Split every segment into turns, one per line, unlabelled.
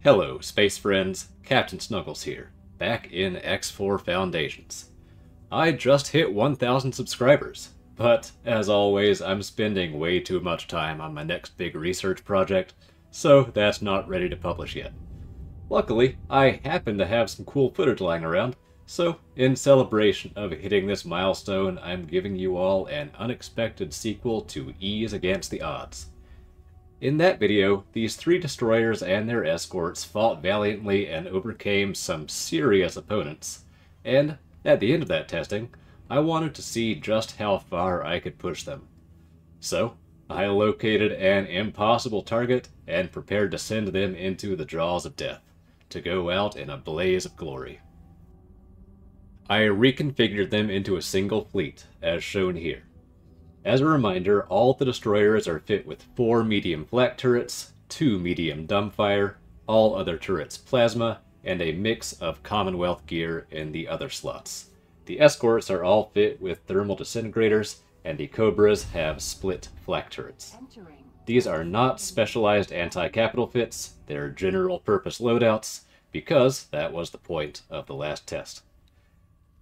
Hello, space friends. Captain Snuggles here, back in X4 Foundations. I just hit 1,000 subscribers, but as always, I'm spending way too much time on my next big research project, so that's not ready to publish yet. Luckily, I happen to have some cool footage lying around, so in celebration of hitting this milestone, I'm giving you all an unexpected sequel to Ease Against the Odds. In that video, these three destroyers and their escorts fought valiantly and overcame some serious opponents, and at the end of that testing, I wanted to see just how far I could push them. So, I located an impossible target and prepared to send them into the jaws of death, to go out in a blaze of glory. I reconfigured them into a single fleet, as shown here. As a reminder, all the destroyers are fit with 4 medium flak turrets, 2 medium dumbfire, all other turrets plasma, and a mix of Commonwealth gear in the other slots. The escorts are all fit with thermal disintegrators, and the Cobras have split flak turrets. These are not specialized anti-capital fits, they're general purpose loadouts, because that was the point of the last test.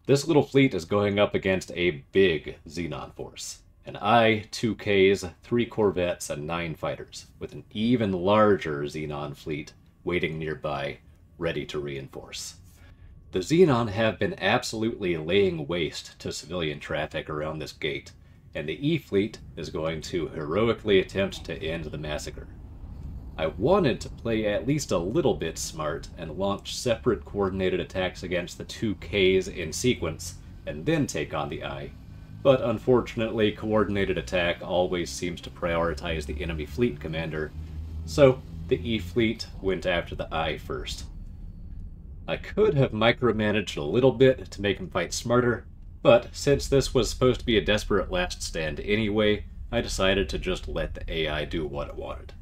This little fleet is going up against a big Xenon force. An I, 2 Ks, 3 corvettes, and 9 fighters, with an even larger Xenon fleet waiting nearby, ready to reinforce. The Xenon have been absolutely laying waste to civilian traffic around this gate, and the E fleet is going to heroically attempt to end the massacre. I wanted to play at least a little bit smart and launch separate coordinated attacks against the 2 Ks in sequence, and then take on the I. But unfortunately, coordinated attack always seems to prioritize the enemy fleet commander, so the E fleet went after the I first. I could have micromanaged a little bit to make him fight smarter, but since this was supposed to be a desperate last stand anyway, I decided to just let the AI do what it wanted.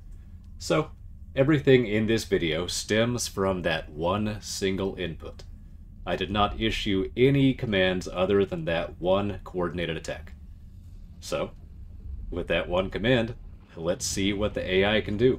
So, everything in this video stems from that one single input. I did not issue any commands other than that one coordinated attack. So, with that one command, let's see what the AI can do.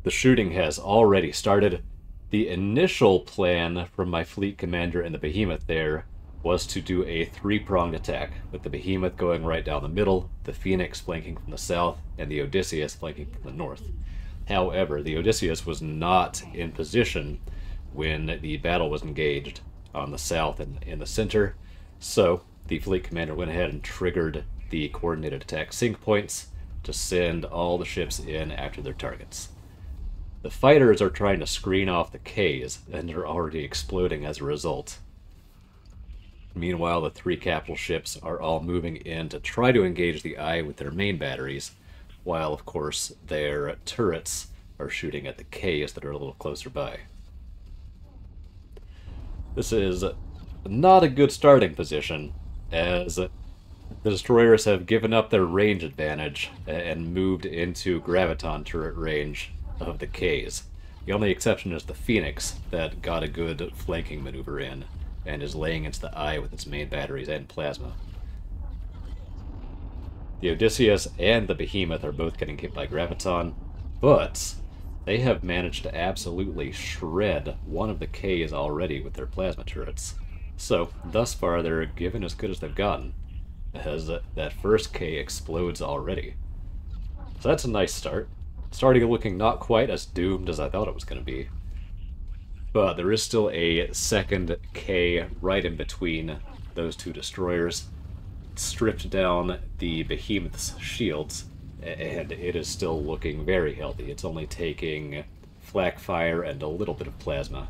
The shooting has already started. The initial plan from my fleet commander and the Behemoth there was to do a 3-pronged attack, with the Behemoth going right down the middle, the Phoenix flanking from the south, and the Odysseus flanking from the north. However, the Odysseus was not in position when the battle was engaged on the south and in the center, so the fleet commander went ahead and triggered the coordinated attack sync points to send all the ships in after their targets. The fighters are trying to screen off the Ks, and are already exploding as a result. Meanwhile, the 3 capital ships are all moving in to try to engage the I with their main batteries, while, of course, their turrets are shooting at the Ks that are a little closer by. This is not a good starting position, as the destroyers have given up their range advantage and moved into graviton turret range of the Ks. The only exception is the Phoenix that got a good flanking maneuver in, and is laying into the I with its main batteries and plasma. The Odysseus and the Behemoth are both getting hit by graviton, but they have managed to absolutely shred one of the Ks already with their plasma turrets. So, thus far, they're given as good as they've gotten, as that first K explodes already. So that's a nice start. Starting looking not quite as doomed as I thought it was going to be. But there is still a second K right in between those 2 destroyers. Stripped down the Behemoth's shields, and it is still looking very healthy. It's only taking flak fire and a little bit of plasma.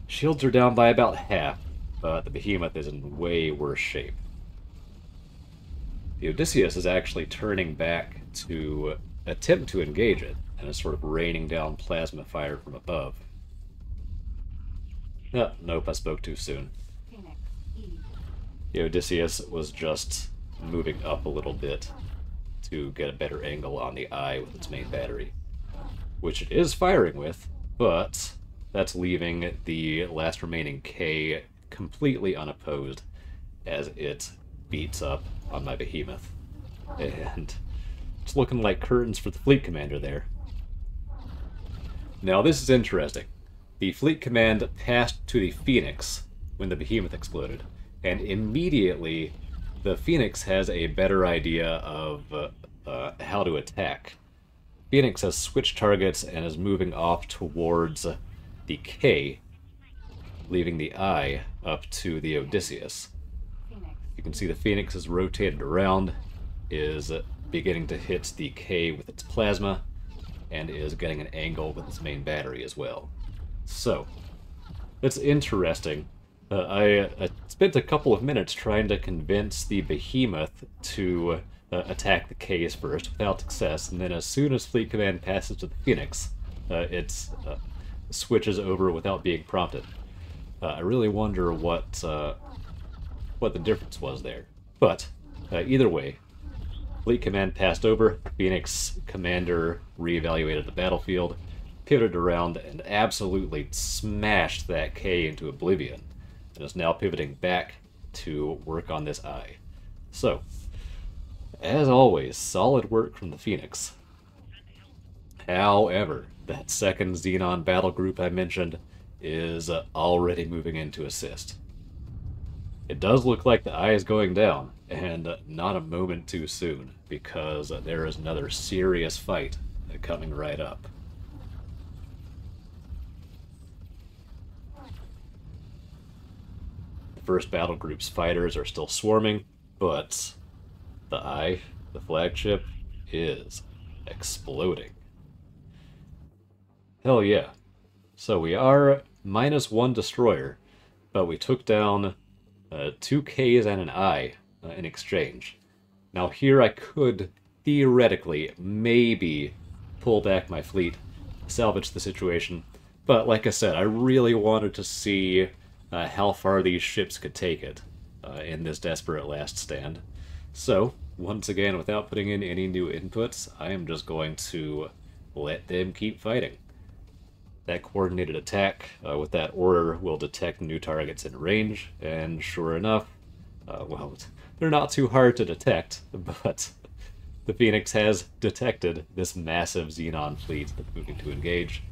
Shields are down by about half, but the Behemoth is in way worse shape. The Odysseus is actually turning back to attempt to engage it, and is sort of raining down plasma fire from above. Oh, nope, I spoke too soon. The Odysseus was just moving up a little bit to get a better angle on the I with its main battery, which it is firing with, but that's leaving the last remaining K completely unopposed as it beats up on my Behemoth. And It's looking like curtains for the fleet commander there. Now this is interesting. The fleet command passed to the Phoenix when the Behemoth exploded, and immediately the Phoenix has a better idea of how to attack. Phoenix has switched targets and is moving off towards the K, leaving the I up to the Odysseus. You can see the Phoenix is rotated around, is beginning to hit the K with its plasma, and is getting an angle with its main battery as well. So, it's interesting. I spent a couple of minutes trying to convince the Behemoth to attack the Ks first without success, and then as soon as Fleet Command passes to the Phoenix, it switches over without being prompted. I really wonder what the difference was there. But either way, Fleet Command passed over, Phoenix Commander reevaluated the battlefield, pivoted around, and absolutely smashed that K into oblivion, and is now pivoting back to work on this I. So, as always, solid work from the Phoenix. However, that second Xenon battle group I mentioned is already moving into assist. It does look like the eye is going down, and not a moment too soon, because there is another serious fight coming right up. The first battle group's fighters are still swarming, but the eye, the flagship, is exploding. Hell yeah. So we are -1 destroyer, but we took down 2 Ks and an I in exchange. Now here I could theoretically maybe pull back my fleet, salvage the situation, but like I said, I really wanted to see how far these ships could take it in this desperate last stand. So, once again, without putting in any new inputs, I am just going to let them keep fighting. That coordinated attack with that order will detect new targets in range, and sure enough, well, they're not too hard to detect, but the Phoenix has detected this massive Xenon fleet that's moving to engage.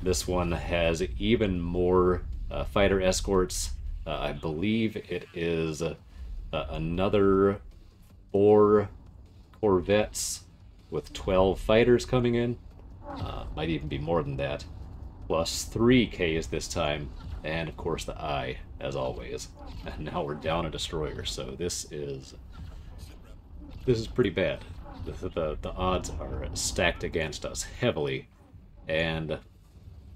This one has even more fighter escorts. I believe it is another 4 corvettes with 12 fighters coming in. Might even be more than that. Plus 3 Ks this time, and of course the I, as always. And now we're down a destroyer, so this is pretty bad. The odds are stacked against us heavily, and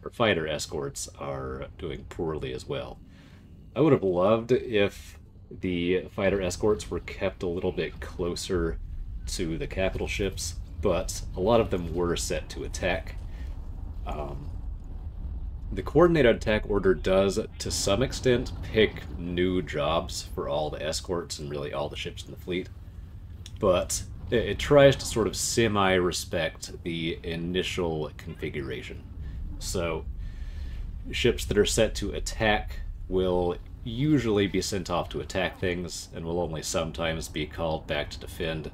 our fighter escorts are doing poorly as well. I would have loved if the fighter escorts were kept a little bit closer to the capital ships, but a lot of them were set to attack. The coordinated attack order does, to some extent, pick new jobs for all the escorts and really all the ships in the fleet, but it tries to sort of semi-respect the initial configuration. So, ships that are set to attack will usually be sent off to attack things, and will only sometimes be called back to defend.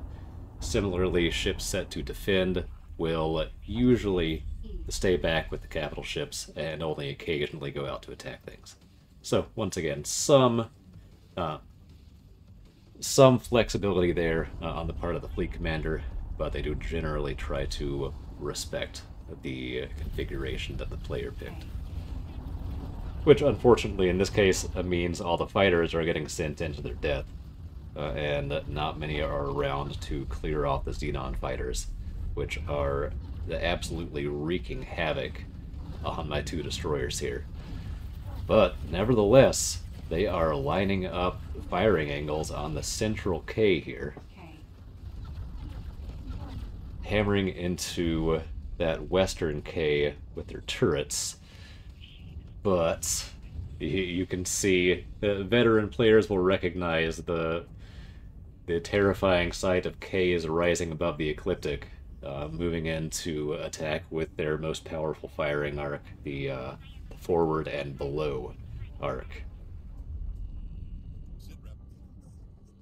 Similarly, ships set to defend will usually stay back with the capital ships and only occasionally go out to attack things. So, once again, some flexibility there on the part of the fleet commander, but they do generally try to respect the configuration that the player picked. Which, unfortunately, in this case, means all the fighters are getting sent into their death, and not many are around to clear off the Xenon fighters, which are absolutely wreaking havoc on my 2 destroyers here. But, nevertheless, they are lining up firing angles on the central K here, hammering into that western K with their turrets. But you can see veteran players will recognize the terrifying sight of Ks rising above the ecliptic, moving in to attack with their most powerful firing arc, the forward and below arc.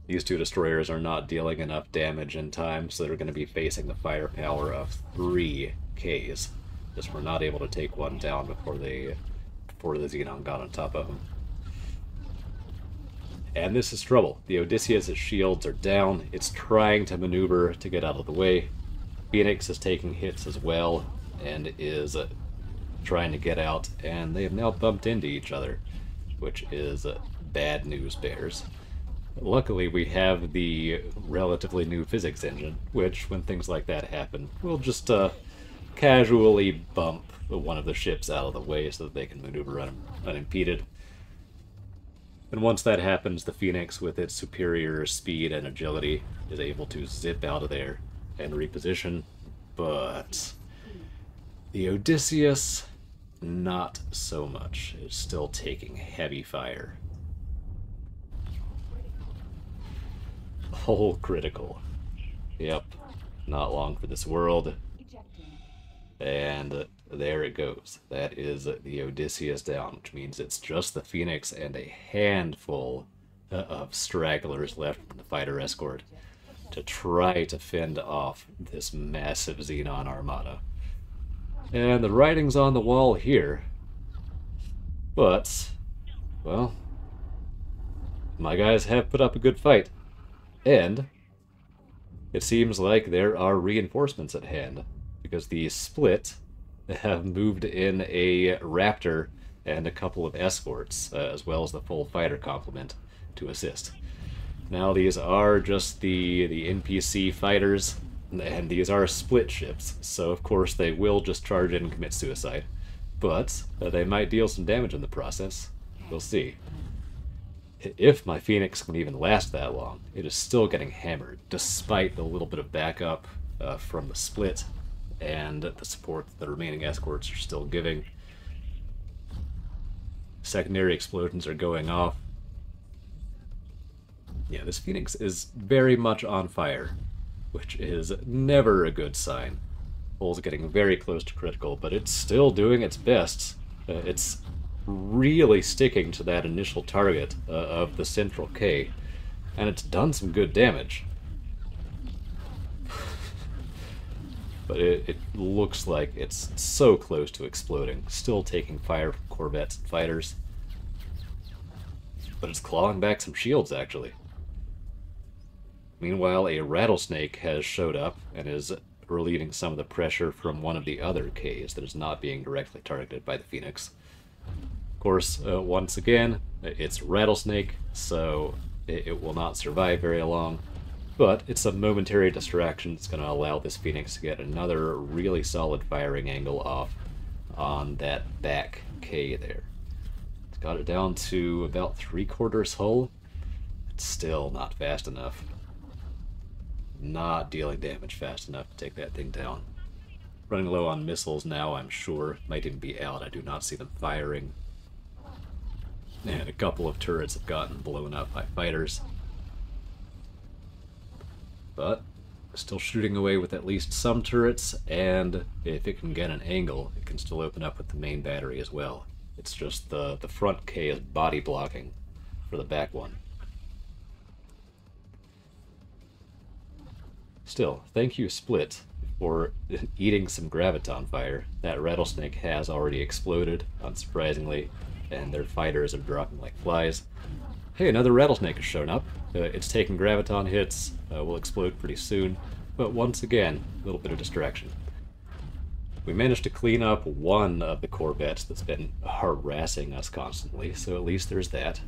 These two destroyers are not dealing enough damage in time, so they're going to be facing the firepower of 3 Ks. Just were not able to take one down before the Xenon got on top of them. And this is trouble. The Odysseus' shields are down. It's trying to maneuver to get out of the way. Phoenix is taking hits as well and is trying to get out, and they have now bumped into each other, which is bad news bears. Luckily, we have the relatively new physics engine, which, when things like that happen, will just casually bump one of the ships out of the way so that they can maneuver unimpeded. And once that happens, the Phoenix, with its superior speed and agility, is able to zip out of there and reposition. But the Odysseus, not so much. It's still taking heavy fire. Whole critical. Yep. Not long for this world. And there it goes. That is the Odysseus down, which means it's just the Phoenix and a handful of stragglers left from the fighter escort to try to fend off this massive Xenon armada. And the writing's on the wall here. But, well, my guys have put up a good fight. And it seems like there are reinforcements at hand, because the Split have moved in a Raptor and a couple of escorts, as well as the full fighter complement to assist. Now these are just the NPC fighters, and these are Split ships, so of course they will just charge in and commit suicide. But they might deal some damage in the process. We'll see. If my Phoenix can even last that long, it is still getting hammered, despite the little bit of backup from the Split and the support that the remaining escorts are still giving. Secondary explosions are going off. Yeah, this Phoenix is very much on fire, which is never a good sign. Hull's getting very close to critical, but it's still doing its best. It's really sticking to that initial target of the central K, and it's done some good damage. But it looks like it's so close to exploding, still taking fire from corvettes and fighters. But it's clawing back some shields, actually. Meanwhile, a rattlesnake has showed up and is relieving some of the pressure from one of the other Ks that is not being directly targeted by the Phoenix. Of course, once again, it's Rattlesnake, so it will not survive very long, but it's a momentary distraction that's going to allow this Phoenix to get another really solid firing angle off on that back K there. It's got it down to about 3/4 hull. It's still not fast enough. Not dealing damage fast enough to take that thing down. Running low on missiles now, I'm sure. Might even be out. I do not see them firing. And a couple of turrets have gotten blown up by fighters. But still shooting away with at least some turrets, and if it can get an angle, it can still open up with the main battery as well. It's just the front K is body blocking for the back one. Still, thank you, Split, for eating some graviton fire. That rattlesnake has already exploded, unsurprisingly, and their fighters are dropping like flies. Hey, another rattlesnake has shown up. It's taking graviton hits, will explode pretty soon, but once again, a little bit of distraction. We managed to clean up one of the corvettes that's been harassing us constantly, so at least there's that.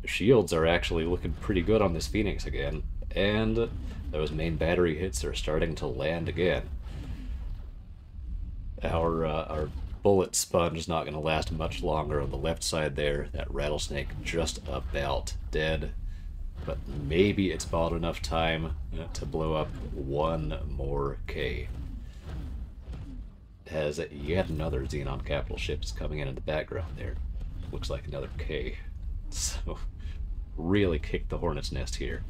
The shields are actually looking pretty good on this Phoenix again, and those main battery hits are starting to land again. Our bullet sponge is not going to last much longer on the left side there. That rattlesnake just about dead, but maybe it's bought enough time to blow up one more K. Has yet another Xenon capital ship is coming in the background there. Looks like another K. So, really kicked the hornet's nest here.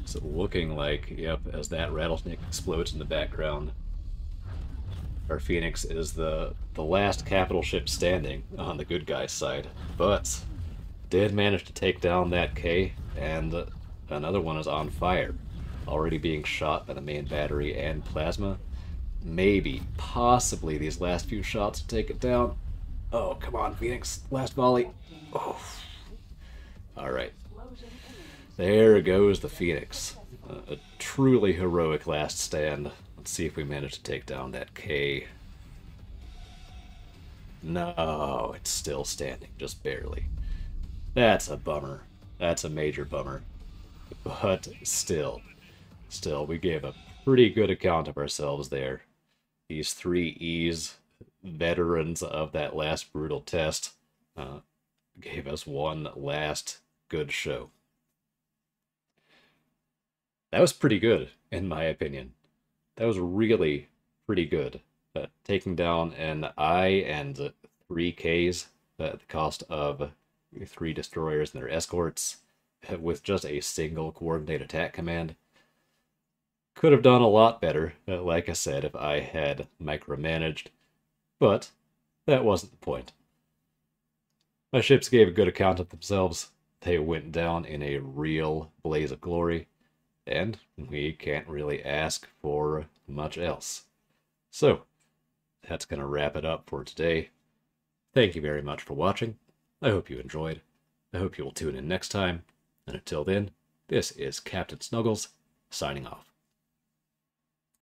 So looking like, yep, as that rattlesnake explodes in the background, our Phoenix is the last capital ship standing on the good guy's side. But did manage to take down that K, and another one is on fire, already being shot by the main battery and plasma. Maybe, possibly, these last few shots to take it down. Oh, come on, Phoenix. Last volley. Oh. Alright. There goes the Phoenix. A truly heroic last stand. Let's see if we manage to take down that K. No, it's still standing, just barely. That's a bummer. That's a major bummer. But still, we gave a pretty good account of ourselves there. These 3 E's, veterans of that last brutal test, gave us one last good show. That was pretty good, in my opinion. That was really pretty good. Taking down an I and 3 Ks at the cost of 3 destroyers and their escorts with just a single coordinate attack command. Could have done a lot better, like I said, if I had micromanaged, but that wasn't the point. My ships gave a good account of themselves. They went down in a real blaze of glory, and we can't really ask for much else. So, that's going to wrap it up for today. Thank you very much for watching. I hope you enjoyed. I hope you will tune in next time. And until then, this is Captain Snuggles, signing off.